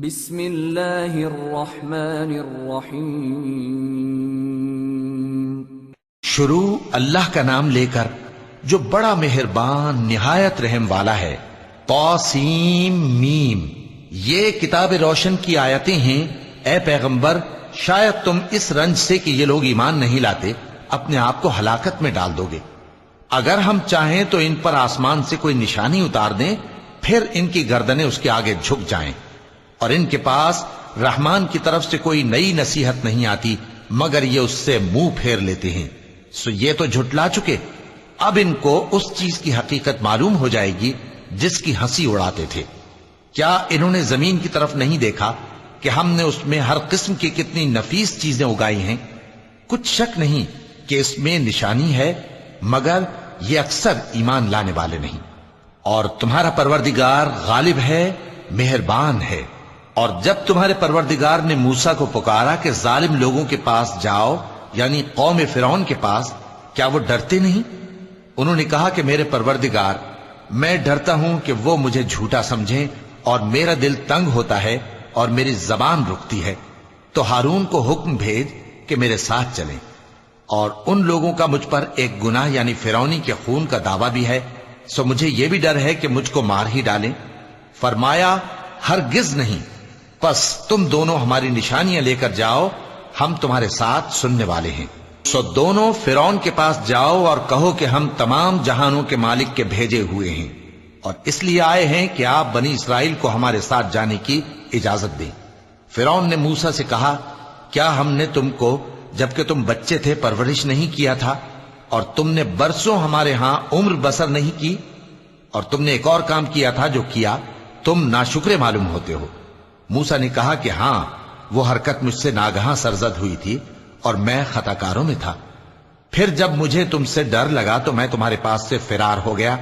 بسم اللہ الرحمن الرحیم۔ شروع اللہ کا نام لے کر جو بڑا مہربان نہایت رحم والا ہے۔ طاسیم میم، یہ کتاب روشن کی آیتیں ہیں۔ اے پیغمبر، شاید تم اس رنج سے کہ یہ لوگ ایمان نہیں لاتے اپنے آپ کو ہلاکت میں ڈال دو گے۔ اگر ہم چاہیں تو ان پر آسمان سے کوئی نشانی اتار دیں، پھر ان کی گردنیں اس کے آگے جھک جائیں، اور ان کے پاس رحمان کی طرف سے کوئی نئی نصیحت نہیں آتی مگر یہ اس سے منہ پھیر لیتے ہیں۔ سو یہ تو جھٹلا چکے، اب ان کو اس چیز کی حقیقت معلوم ہو جائے گی جس کی ہنسی اڑاتے تھے۔ کیا انہوں نے زمین کی طرف نہیں دیکھا کہ ہم نے اس میں ہر قسم کی کتنی نفیس چیزیں اگائی ہیں؟ کچھ شک نہیں کہ اس میں نشانی ہے، مگر یہ اکثر ایمان لانے والے نہیں۔ اور تمہارا پروردگار غالب ہے، مہربان ہے۔ اور جب تمہارے پروردگار نے موسیٰ کو پکارا کہ ظالم لوگوں کے پاس جاؤ، یعنی قوم فرعون کے پاس، کیا وہ ڈرتے نہیں؟ انہوں نے کہا کہ میرے پروردگار، میں ڈرتا ہوں کہ وہ مجھے جھوٹا سمجھیں، اور میرا دل تنگ ہوتا ہے اور میری زبان رکتی ہے۔ تو ہارون کو حکم بھیج کہ میرے ساتھ چلیں۔ اور ان لوگوں کا مجھ پر ایک گناہ یعنی فرعونی کے خون کا دعویٰ بھی ہے، سو مجھے یہ بھی ڈر ہے کہ مجھ کو مار ہی ڈالیں۔ فرمایا ہرگز نہیں، پس تم دونوں ہماری نشانیاں لے کر جاؤ، ہم تمہارے ساتھ سننے والے ہیں۔ سو دونوں فرعون کے پاس جاؤ اور کہو کہ ہم تمام جہانوں کے مالک کے بھیجے ہوئے ہیں، اور اس لیے آئے ہیں کہ آپ بنی اسرائیل کو ہمارے ساتھ جانے کی اجازت دیں۔ فرعون نے موسیٰ سے کہا، کیا ہم نے تم کو جبکہ تم بچے تھے پرورش نہیں کیا تھا، اور تم نے برسوں ہمارے ہاں عمر بسر نہیں کی؟ اور تم نے ایک اور کام کیا تھا جو کیا، تم ناشکرے معلوم ہوتے ہو۔ موسیٰ نے کہا کہ ہاں، وہ حرکت مجھ سے ناگہاں سرزد ہوئی تھی اور میں خطا کاروں میں تھا۔ پھر جب مجھے تم سے ڈر لگا تو میں تمہارے پاس سے فرار ہو گیا۔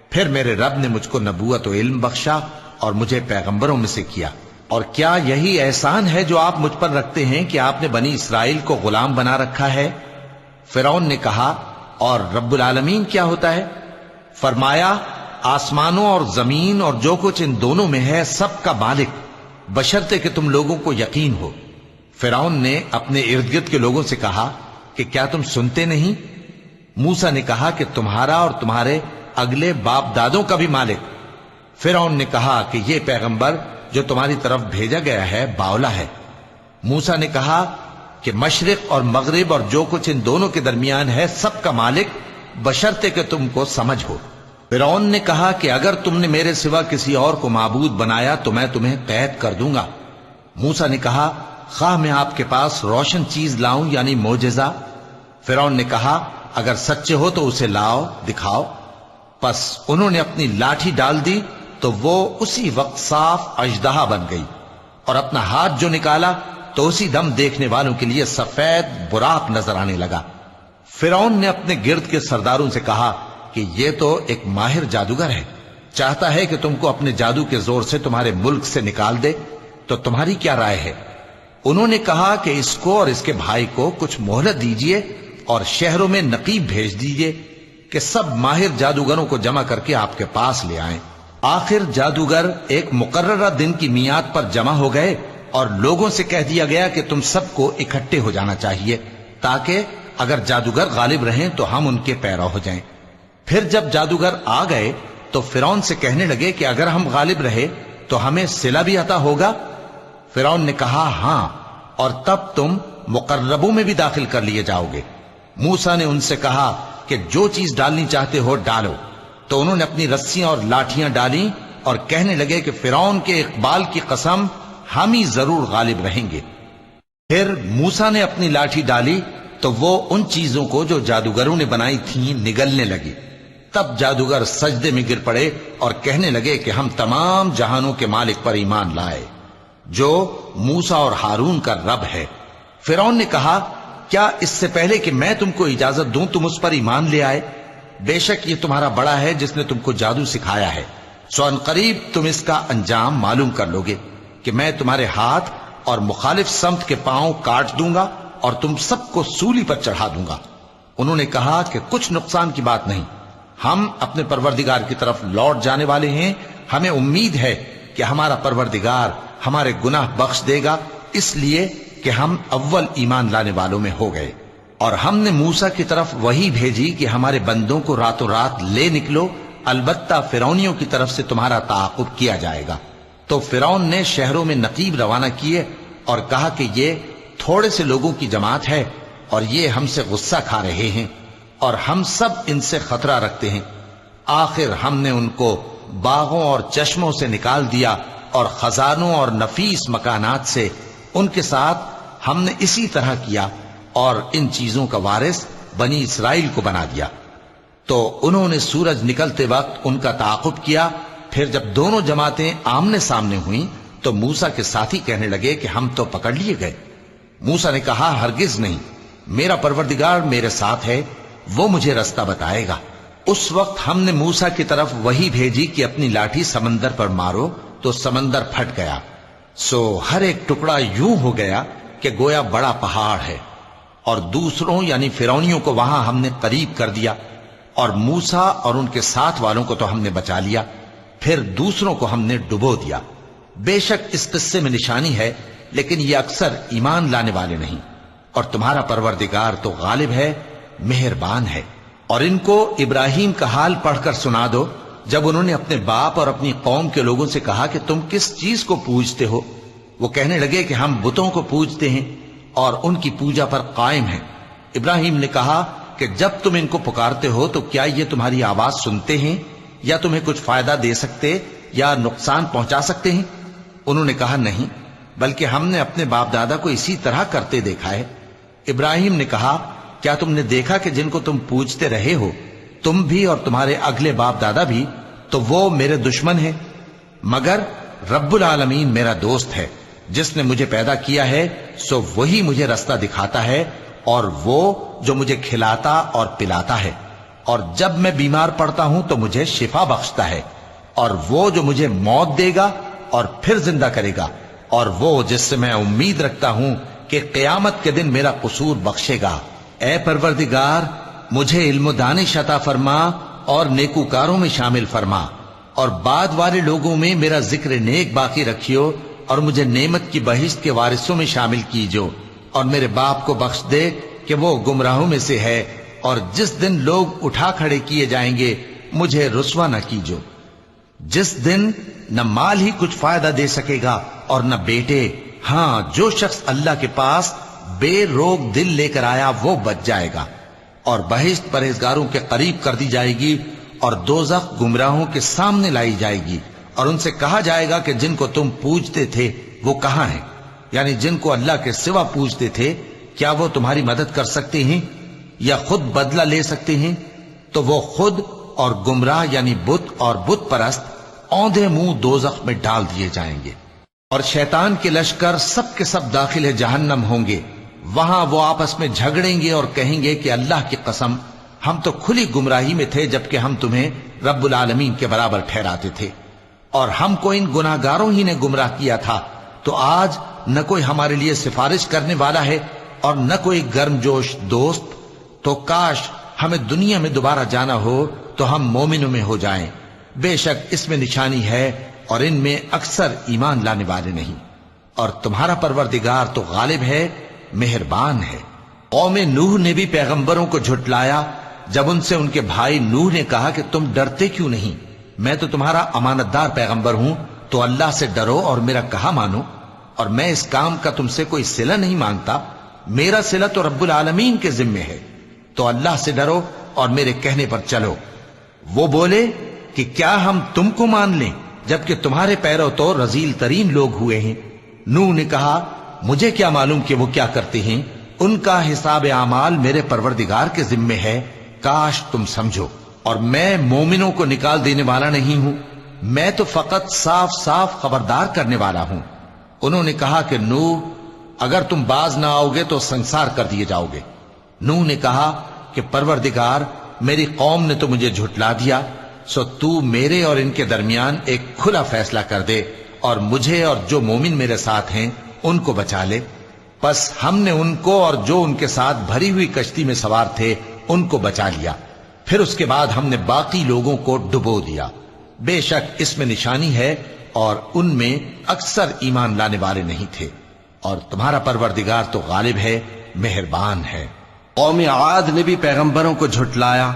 پھر میرے رب نے مجھ کو نبوت و علم بخشا اور مجھے پیغمبروں میں سے کیا۔ اور کیا یہی احسان ہے جو آپ مجھ پر رکھتے ہیں کہ آپ نے بنی اسرائیل کو غلام بنا رکھا ہے؟ فرعون نے کہا، اور رب العالمین کیا ہوتا ہے؟ فرمایا، آسمانوں اور زمین اور جو کچھ ان دونوں میں ہے سب کا مالک، بشرطے کہ تم لوگوں کو یقین ہو۔ فرعون نے اپنے ارد گرد کے لوگوں سے کہا کہ کیا تم سنتے نہیں؟ موسیٰ نے کہا کہ تمہارا اور تمہارے اگلے باپ دادوں کا بھی مالک۔ فرعون نے کہا کہ یہ پیغمبر جو تمہاری طرف بھیجا گیا ہے باولا ہے۔ موسیٰ نے کہا کہ مشرق اور مغرب اور جو کچھ ان دونوں کے درمیان ہے سب کا مالک، بشرطے کہ تم کو سمجھ ہو۔ فرعون نے کہا کہ اگر تم نے میرے سوا کسی اور کو معبود بنایا تو میں تمہیں قید کر دوں گا۔ موسیٰ نے کہا، خواہ میں آپ کے پاس روشن چیز لاؤں یعنی معجزہ؟ فرعون نے کہا، اگر سچے ہو تو اسے لاؤ، دکھاؤ۔ پس انہوں نے اپنی لاٹھی ڈال دی تو وہ اسی وقت صاف اژدہا بن گئی، اور اپنا ہاتھ جو نکالا تو اسی دم دیکھنے والوں کے لیے سفید براق نظر آنے لگا۔ فرعون نے اپنے گرد کے سرداروں سے کہا کہ یہ تو ایک ماہر جادوگر ہے، چاہتا ہے کہ تم کو اپنے جادو کے زور سے تمہارے ملک سے نکال دے، تو تمہاری کیا رائے ہے؟ انہوں نے کہا کہ اس کو اور اس کے بھائی کو کچھ مہلت دیجئے اور شہروں میں نقیب بھیج دیجئے کہ سب ماہر جادوگروں کو جمع کر کے آپ کے پاس لے آئیں۔ آخر جادوگر ایک مقررہ دن کی میعاد پر جمع ہو گئے، اور لوگوں سے کہہ دیا گیا کہ تم سب کو اکٹھے ہو جانا چاہیے تاکہ اگر جادوگر غالب رہیں تو ہم ان کے پیرو ہو جائیں۔ پھر جب جادوگر آ گئے تو فرعون سے کہنے لگے کہ اگر ہم غالب رہے تو ہمیں صلہ بھی عطا ہوگا؟ فرعون نے کہا، ہاں، اور تب تم مقربوں میں بھی داخل کر لیے جاؤ گے۔ موسیٰ نے ان سے کہا کہ جو چیز ڈالنی چاہتے ہو ڈالو۔ تو انہوں نے اپنی رسیاں اور لاٹھیاں ڈالیں اور کہنے لگے کہ فرعون کے اقبال کی قسم، ہم ہی ضرور غالب رہیں گے۔ پھر موسیٰ نے اپنی لاٹھی ڈالی تو وہ ان چیزوں کو جو جادوگروں نے بنائی تھیں نگلنے لگی۔ تب جادوگر سجدے میں گر پڑے اور کہنے لگے کہ ہم تمام جہانوں کے مالک پر ایمان لائے جو موسیٰ اور ہارون کا رب ہے۔ فرعون نے کہا، کیا اس سے پہلے کہ میں تم کو اجازت دوں تم اس پر ایمان لے آئے؟ بے شک یہ تمہارا بڑا ہے جس نے تم کو جادو سکھایا ہے، سو ان قریب تم اس کا انجام معلوم کر لو گے کہ میں تمہارے ہاتھ اور مخالف سمت کے پاؤں کاٹ دوں گا اور تم سب کو سولی پر چڑھا دوں گا۔ انہوں نے کہا کہ کچھ نقصان کی بات نہیں، ہم اپنے پروردگار کی طرف لوٹ جانے والے ہیں، ہمیں امید ہے کہ ہمارا پروردگار ہمارے گناہ بخش دے گا، اس لیے کہ ہم اول ایمان لانے والوں میں ہو گئے۔ اور ہم نے موسیٰ کی طرف وحی بھیجی کہ ہمارے بندوں کو راتوں رات لے نکلو، البتہ فرعونیوں کی طرف سے تمہارا تعاقب کیا جائے گا۔ تو فرعون نے شہروں میں نقیب روانہ کیے اور کہا کہ یہ تھوڑے سے لوگوں کی جماعت ہے اور یہ ہم سے غصہ کھا رہے ہیں اور ہم سب ان سے خطرہ رکھتے ہیں۔ آخر ہم نے ان کو باغوں اور چشموں سے نکال دیا اور خزانوں اور نفیس مکانات سے۔ ان کے ساتھ ہم نے اسی طرح کیا اور ان چیزوں کا وارث بنی اسرائیل کو بنا دیا۔ تو انہوں نے سورج نکلتے وقت ان کا تعاقب کیا۔ پھر جب دونوں جماعتیں آمنے سامنے ہوئیں تو موسیٰ کے ساتھی کہنے لگے کہ ہم تو پکڑ لیے گئے۔ موسیٰ نے کہا ہرگز نہیں، میرا پروردگار میرے ساتھ ہے، وہ مجھے رستہ بتائے گا۔ اس وقت ہم نے موسیٰ کی طرف وحی بھیجی کہ اپنی لاٹھی سمندر پر مارو، تو سمندر پھٹ گیا، سو ہر ایک ٹکڑا یوں ہو گیا کہ گویا بڑا پہاڑ ہے۔ اور دوسروں یعنی فرعونیوں کو وہاں ہم نے قریب کر دیا، اور موسیٰ اور ان کے ساتھ والوں کو تو ہم نے بچا لیا، پھر دوسروں کو ہم نے ڈبو دیا۔ بے شک اس قصے میں نشانی ہے، لیکن یہ اکثر ایمان لانے والے نہیں۔ اور تمہارا پروردگار تو غالب ہے، مہربان ہے۔ اور ان کو ابراہیم کا حال پڑھ کر سنا دو، جب انہوں نے اپنے باپ اور اپنی قوم کے لوگوں سے کہا کہ تم کس چیز کو پوجتے ہو؟ وہ کہنے لگے کہ ہم بتوں کو پوجتے ہیں اور ان کی پوجا پر قائم ہیں۔ ابراہیم نے کہا کہ جب تم ان کو پکارتے ہو تو کیا یہ تمہاری آواز سنتے ہیں یا تمہیں کچھ فائدہ دے سکتے یا نقصان پہنچا سکتے ہیں؟ انہوں نے کہا نہیں، بلکہ ہم نے اپنے باپ دادا کو اسی طرح کرتے دیکھا ہے۔ ابراہیم نے کہا کیا تم نے دیکھا کہ جن کو تم پوجتے رہے ہو، تم بھی اور تمہارے اگلے باپ دادا بھی، تو وہ میرے دشمن ہیں، مگر رب العالمین میرا دوست ہے۔ جس نے مجھے پیدا کیا ہے سو وہی مجھے رستہ دکھاتا ہے، اور وہ جو مجھے کھلاتا اور پلاتا ہے، اور جب میں بیمار پڑتا ہوں تو مجھے شفا بخشتا ہے، اور وہ جو مجھے موت دے گا اور پھر زندہ کرے گا، اور وہ جس سے میں امید رکھتا ہوں کہ قیامت کے دن میرا قصور بخشے گا۔ اے پروردگار، مجھے علم و دانش عطا فرما اور نیکوکاروں میں شامل فرما، اور بعد والے لوگوں میں میرا ذکر نیک باقی رکھیو، اور مجھے نعمت کی بہشت کے وارثوں میں شامل کیجو، اور میرے باپ کو بخش دے کہ وہ گمراہوں میں سے ہے، اور جس دن لوگ اٹھا کھڑے کیے جائیں گے مجھے رسوا نہ کیجو، جس دن نہ مال ہی کچھ فائدہ دے سکے گا اور نہ بیٹے۔ ہاں، جو شخص اللہ کے پاس بے روک دل لے کر آیا وہ بچ جائے گا، اور بہشت پرہیزگاروں کے قریب کر دی جائے گی، اور دوزخ گمراہوں کے سامنے لائی جائے گی، اور ان سے کہا جائے گا کہ جن کو تم پوجتے تھے وہ کہاں ہیں؟ یعنی جن کو اللہ کے سوا پوجتے تھے، کیا وہ تمہاری مدد کر سکتے ہیں یا خود بدلہ لے سکتے ہیں؟ تو وہ خود اور گمراہ یعنی بت اور بت پرست اوندھے منہ دوزخ میں ڈال دیے جائیں گے۔ اور شیطان کے لشکر سب کے سب داخل جہنم ہوں گے، وہاں وہ آپس میں جھگڑیں گے اور کہیں گے کہ اللہ کی قسم، ہم تو کھلی گمراہی میں تھے جبکہ ہم تمہیں رب العالمین کے برابر ٹھہراتے تھے، اور ہم کو ان گناہگاروں ہی نے گمراہ کیا تھا، تو آج نہ کوئی ہمارے لیے سفارش کرنے والا ہے اور نہ کوئی گرم جوش دوست۔ تو کاش ہمیں دنیا میں دوبارہ جانا ہو تو ہم مومنوں میں ہو جائیں۔ بے شک اس میں نشانی ہے اور ان میں اکثر ایمان لانے والے نہیں۔ اور تمہارا پروردگار تو غالب ہے، مہربان ہے۔ قوم نوح نے بھی پیغمبروں کو جھٹلایا جب ان سے ان کے بھائی نوح نے کہا کہ تم ڈرتے کیوں نہیں؟ میں تو تمہارا امانت دار پیغمبر ہوں، تو اللہ سے ڈرو اور میرا کہا مانو، اور میں اس کام کا تم سے کوئی صلہ نہیں مانگتا، میرا صلہ تو رب العالمین کے ذمے ہے، تو اللہ سے ڈرو اور میرے کہنے پر چلو۔ وہ بولے کہ کیا ہم تم کو مان لیں جبکہ تمہارے پیرو تو رذیل ترین لوگ ہوئے ہیں؟ نوح نے کہا مجھے کیا معلوم کہ وہ کیا کرتے ہیں، ان کا حساب اعمال میرے پروردگار کے ذمے ہے، کاش تم سمجھو۔ اور میں مومنوں کو نکال دینے والا نہیں ہوں، میں تو فقط صاف صاف خبردار کرنے والا ہوں۔ انہوں نے کہا کہ نوح، اگر تم باز نہ آؤ گے تو سنسار کر دیے جاؤ گے۔ نوح نے کہا کہ پروردگار، میری قوم نے تو مجھے جھٹلا دیا، سو تو میرے اور ان کے درمیان ایک کھلا فیصلہ کر دے، اور مجھے اور جو مومن میرے ساتھ ہیں ان کو بچا لے۔ پس ہم نے ان کو اور جو ان کے ساتھ بھری ہوئی کشتی میں سوار تھے ان کو بچا لیا، پھر اس کے بعد ہم نے باقی لوگوں کو ڈبو دیا۔ بے شک اس میں نشانی ہے اور ان میں اکثر ایمان لانے والے نہیں تھے، اور تمہارا پروردگار تو غالب ہے، مہربان ہے۔ قوم عاد نے بھی پیغمبروں کو جھٹلایا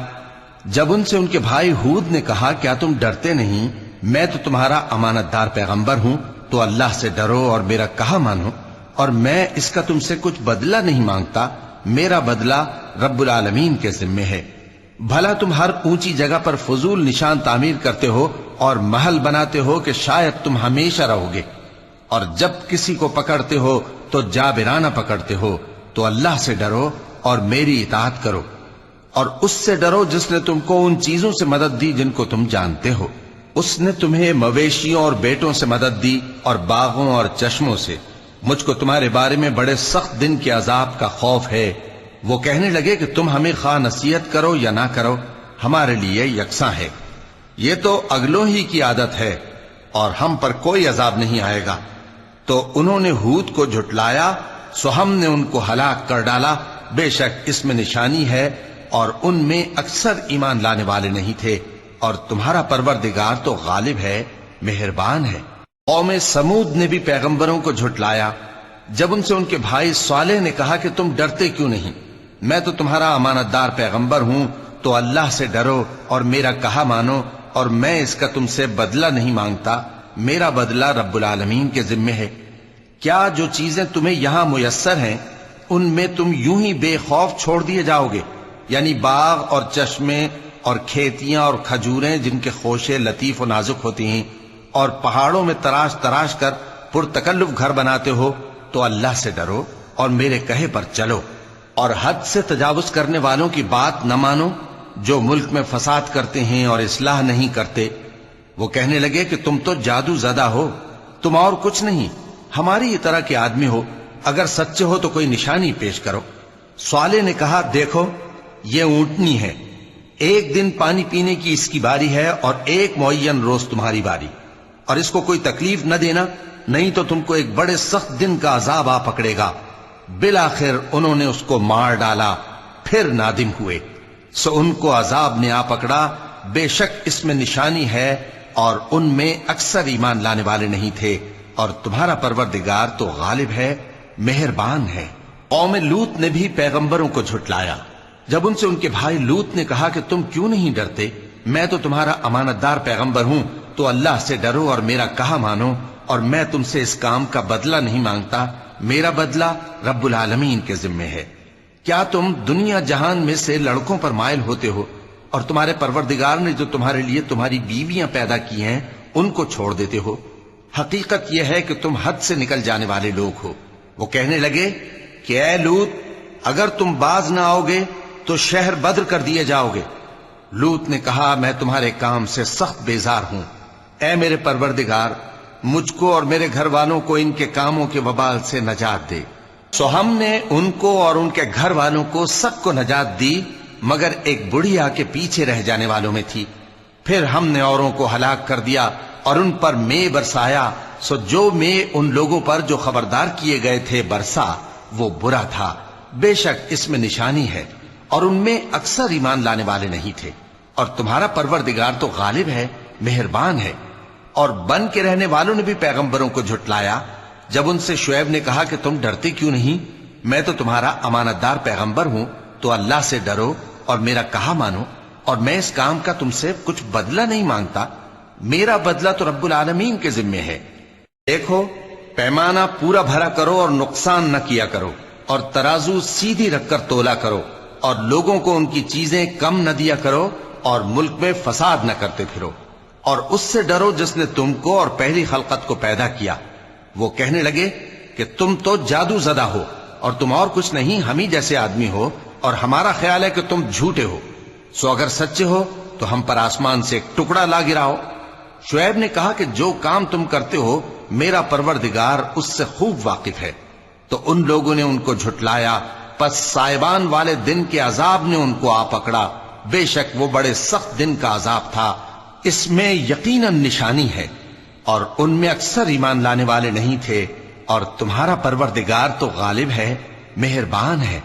جب ان سے ان کے بھائی ہود نے کہا کیا تم ڈرتے نہیں، میں تو تمہارا امانت دار پیغمبر ہوں، تو اللہ سے ڈرو اور میرا کہا مانو، اور میں اس کا تم سے کچھ بدلہ نہیں مانگتا، میرا بدلہ رب العالمین کے ذمے ہے۔ بھلا تم ہر اونچی جگہ پر فضول نشان تعمیر کرتے ہو اور محل بناتے ہو کہ شاید تم ہمیشہ رہو گے، اور جب کسی کو پکڑتے ہو تو جابرانہ پکڑتے ہو، تو اللہ سے ڈرو اور میری اطاعت کرو، اور اس سے ڈرو جس نے تم کو ان چیزوں سے مدد دی جن کو تم جانتے ہو۔ اس نے تمہیں مویشیوں اور بیٹوں سے مدد دی اور باغوں اور چشموں سے۔ مجھ کو تمہارے بارے میں بڑے سخت دن کے عذاب کا خوف ہے۔ وہ کہنے لگے کہ تم ہمیں خواہ نصیحت کرو یا نہ کرو، ہمارے لیے یکساں ہے، یہ تو اگلوں ہی کی عادت ہے، اور ہم پر کوئی عذاب نہیں آئے گا۔ تو انہوں نے ہود کو جھٹلایا، سو ہم نے ان کو ہلاک کر ڈالا، بے شک اس میں نشانی ہے، اور ان میں اکثر ایمان لانے والے نہیں تھے، اور تمہارا پروردگار تو غالب ہے، مہربان ہے۔ قوم سمود نے بھی پیغمبروں کو جھٹلایا جب ان سے ان کے بھائی صالح نے کہا کہ تم ڈرتے کیوں نہیں، میں تو تمہارا امانت دار پیغمبر ہوں، تو اللہ سے ڈرو اور میرا کہا مانو، اور میں اس کا تم سے بدلہ نہیں مانگتا، میرا بدلہ رب العالمین کے ذمے ہے۔ کیا جو چیزیں تمہیں یہاں میسر ہیں ان میں تم یوں ہی بے خوف چھوڑ دیے جاؤ گے؟ یعنی باغ اور چشمے اور کھیتیاں اور کھجوریں جن کے خوشے لطیف و نازک ہوتی ہیں، اور پہاڑوں میں تراش تراش کر پرتکلف گھر بناتے ہو، تو اللہ سے ڈرو اور میرے کہے پر چلو، اور حد سے تجاوز کرنے والوں کی بات نہ مانو جو ملک میں فساد کرتے ہیں اور اصلاح نہیں کرتے۔ وہ کہنے لگے کہ تم تو جادو زدہ ہو، تم اور کچھ نہیں، ہماری ہی طرح کے آدمی ہو، اگر سچے ہو تو کوئی نشانی پیش کرو۔ صالح نے کہا دیکھو یہ اونٹنی ہے، ایک دن پانی پینے کی اس کی باری ہے اور ایک معین روز تمہاری باری، اور اس کو کوئی تکلیف نہ دینا، نہیں تو تم کو ایک بڑے سخت دن کا عذاب آ پکڑے گا۔ بالآخر انہوں نے اس کو مار ڈالا، پھر نادم ہوئے، سو ان کو عذاب نے آ پکڑا، بے شک اس میں نشانی ہے، اور ان میں اکثر ایمان لانے والے نہیں تھے، اور تمہارا پروردگار تو غالب ہے، مہربان ہے۔ قوم لوط نے بھی پیغمبروں کو جھٹلایا جب ان سے ان کے بھائی لوط نے کہا کہ تم کیوں نہیں ڈرتے، میں تو تمہارا امانت دار پیغمبر ہوں، تو اللہ سے ڈرو اور میرا کہا مانو، اور میں تم سے اس کام کا بدلہ نہیں مانگتا، میرا بدلہ رب العالمین کے ذمے ہے۔ کیا تم دنیا جہان میں سے لڑکوں پر مائل ہوتے ہو، اور تمہارے پروردگار نے جو تمہارے لیے تمہاری بیویاں پیدا کی ہیں ان کو چھوڑ دیتے ہو؟ حقیقت یہ ہے کہ تم حد سے نکل جانے والے لوگ ہو۔ وہ کہنے لگے کہ اے لوط، اگر تم باز نہ آؤ گے تو شہر بدر کر دیے جاؤ گے۔ لوط نے کہا میں تمہارے کام سے سخت بیزار ہوں، اے میرے پروردگار مجھ کو اور میرے گھر والوں کو ان کے کاموں کے وبال سے نجات دے۔ سو ہم نے ان کو اور ان کے گھر والوں کو سب کو نجات دی، مگر ایک بڑھیا کے پیچھے رہ جانے والوں میں تھی۔ پھر ہم نے اوروں کو ہلاک کر دیا اور ان پر مے برسایا، سو جو مے ان لوگوں پر جو خبردار کیے گئے تھے برسا وہ برا تھا، بے شک اس میں نشانی ہے، اور ان میں اکثر ایمان لانے والے نہیں تھے، اور تمہارا پروردگار تو غالب ہے، مہربان ہے۔ اور بن کے رہنے والوں نے بھی پیغمبروں کو جھٹلایا جب ان سے شعیب نے کہا کہ تم ڈرتے کیوں نہیں، میں تو تمہارا امانت دار پیغمبر ہوں، تو اللہ سے ڈرو اور میرا کہا مانو، اور میں اس کام کا تم سے کچھ بدلہ نہیں مانگتا، میرا بدلہ تو رب العالمین کے ذمے ہے۔ دیکھو پیمانہ پورا بھرا کرو اور نقصان نہ کیا کرو، اور ترازو سیدھی رکھ کر تولا کرو، اور لوگوں کو ان کی چیزیں کم نہ دیا کرو، اور ملک میں فساد نہ کرتے پھرو، اور اس سے ڈرو جس نے تم کو اور پہلی خلقت کو پیدا کیا۔ وہ کہنے لگے کہ تم تو جادو زدہ ہو، اور تم اور کچھ نہیں، ہم ہی جیسے آدمی ہو، اور ہمارا خیال ہے کہ تم جھوٹے ہو، سو اگر سچے ہو تو ہم پر آسمان سے ایک ٹکڑا لا گراؤ۔ شعیب نے کہا کہ جو کام تم کرتے ہو میرا پروردگار اس سے خوب واقف ہے۔ تو ان لوگوں نے ان کو جھٹلایا، پس سائبان والے دن کے عذاب نے ان کو آ پکڑا، بے شک وہ بڑے سخت دن کا عذاب تھا، اس میں یقیناً نشانی ہے، اور ان میں اکثر ایمان لانے والے نہیں تھے، اور تمہارا پروردگار تو غالب ہے، مہربان ہے۔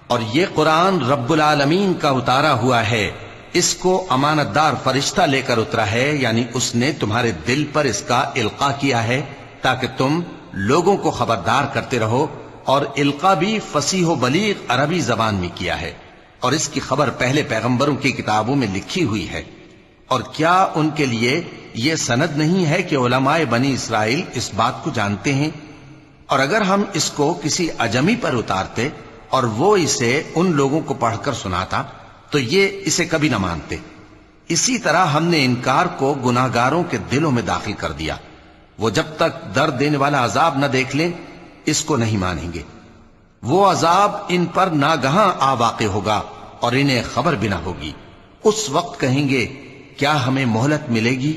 اور یہ قرآن رب العالمین کا اتارا ہوا ہے، اس کو امانت دار فرشتہ لے کر اترا ہے، یعنی اس نے تمہارے دل پر اس کا القاء کیا ہے تاکہ تم لوگوں کو خبردار کرتے رہو، اور القاء بھی فصیح و بلیغ عربی زبان میں کیا ہے، اور اس کی خبر پہلے پیغمبروں کی کتابوں میں لکھی ہوئی ہے۔ اور کیا ان کے لیے یہ سند نہیں ہے کہ علماء بنی اسرائیل اس بات کو جانتے ہیں؟ اور اگر ہم اس کو کسی اجمی پر اتارتے اور وہ اسے ان لوگوں کو پڑھ کر سناتا تو یہ اسے کبھی نہ مانتے۔ اسی طرح ہم نے انکار کو گناہگاروں کے دلوں میں داخل کر دیا، وہ جب تک درد دینے والا عذاب نہ دیکھ لیں اس کو نہیں مانیں گے۔ وہ عذاب ان پر ناگہاں آ واقع ہوگا اور انہیں خبر بھی نہ ہوگی۔ اس وقت کہیں گے کیا ہمیں مہلت ملے گی؟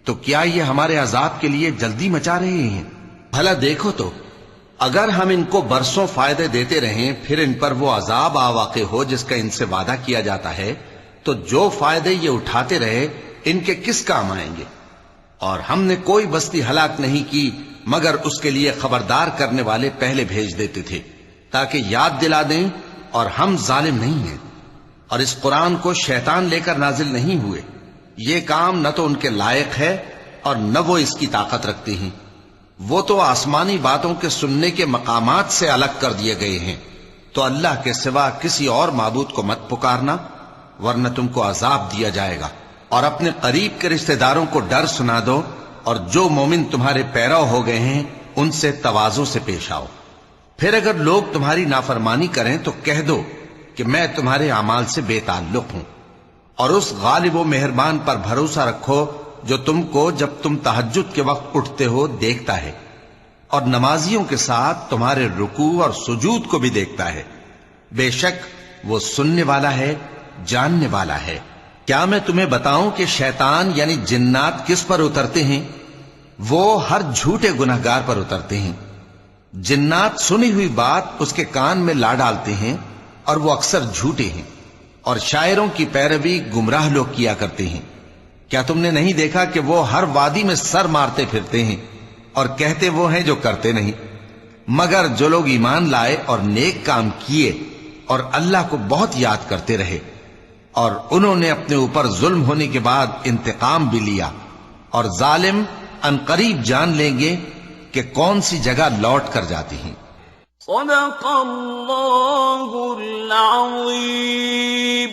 تو کیا یہ ہمارے عذاب کے لیے جلدی مچا رہے ہیں؟ بھلا دیکھو تو اگر ہم ان کو برسوں فائدے دیتے رہیں پھر ان پر وہ عذاب آ واقع ہو جس کا ان سے وعدہ کیا جاتا ہے، تو جو فائدے یہ اٹھاتے رہے ان کے کس کام آئیں گے؟ اور ہم نے کوئی بستی ہلاک نہیں کی مگر اس کے لیے خبردار کرنے والے پہلے بھیج دیتے تھے تاکہ یاد دلا دیں، اور ہم ظالم نہیں ہیں۔ اور اس قرآن کو شیطان لے کر نازل نہیں ہوئے، یہ کام نہ تو ان کے لائق ہے اور نہ وہ اس کی طاقت رکھتے ہیں۔ وہ تو آسمانی باتوں کے سننے کے مقامات سے الگ کر دیے گئے ہیں۔ تو اللہ کے سوا کسی اور معبود کو مت پکارنا ورنہ تم کو عذاب دیا جائے گا، اور اپنے قریب کے رشتہ داروں کو ڈر سنا دو، اور جو مومن تمہارے پیرو ہو گئے ہیں ان سے تواضع سے پیش آؤ۔ پھر اگر لوگ تمہاری نافرمانی کریں تو کہہ دو کہ میں تمہارے اعمال سے بے تعلق ہوں، اور اس غالب و مہربان پر بھروسہ رکھو جو تم کو جب تم تہجد کے وقت اٹھتے ہو دیکھتا ہے، اور نمازیوں کے ساتھ تمہارے رکوع اور سجود کو بھی دیکھتا ہے۔ بے شک وہ سننے والا ہے، جاننے والا ہے۔ کیا میں تمہیں بتاؤں کہ شیطان یعنی جنات کس پر اترتے ہیں؟ وہ ہر جھوٹے گنہگار پر اترتے ہیں۔ جنات سنی ہوئی بات اس کے کان میں لا ڈالتے ہیں اور وہ اکثر جھوٹے ہیں، اور شاعروں کی پیروی گمراہ لوگ کیا کرتے ہیں۔ کیا تم نے نہیں دیکھا کہ وہ ہر وادی میں سر مارتے پھرتے ہیں اور کہتے وہ ہیں جو کرتے نہیں؟ مگر جو لوگ ایمان لائے اور نیک کام کیے اور اللہ کو بہت یاد کرتے رہے، اور انہوں نے اپنے اوپر ظلم ہونے کے بعد انتقام بھی لیا، اور ظالم عنقریب جان لیں گے کہ کون سی جگہ لوٹ کر جاتے ہیں۔ صدق اللہ العظیم۔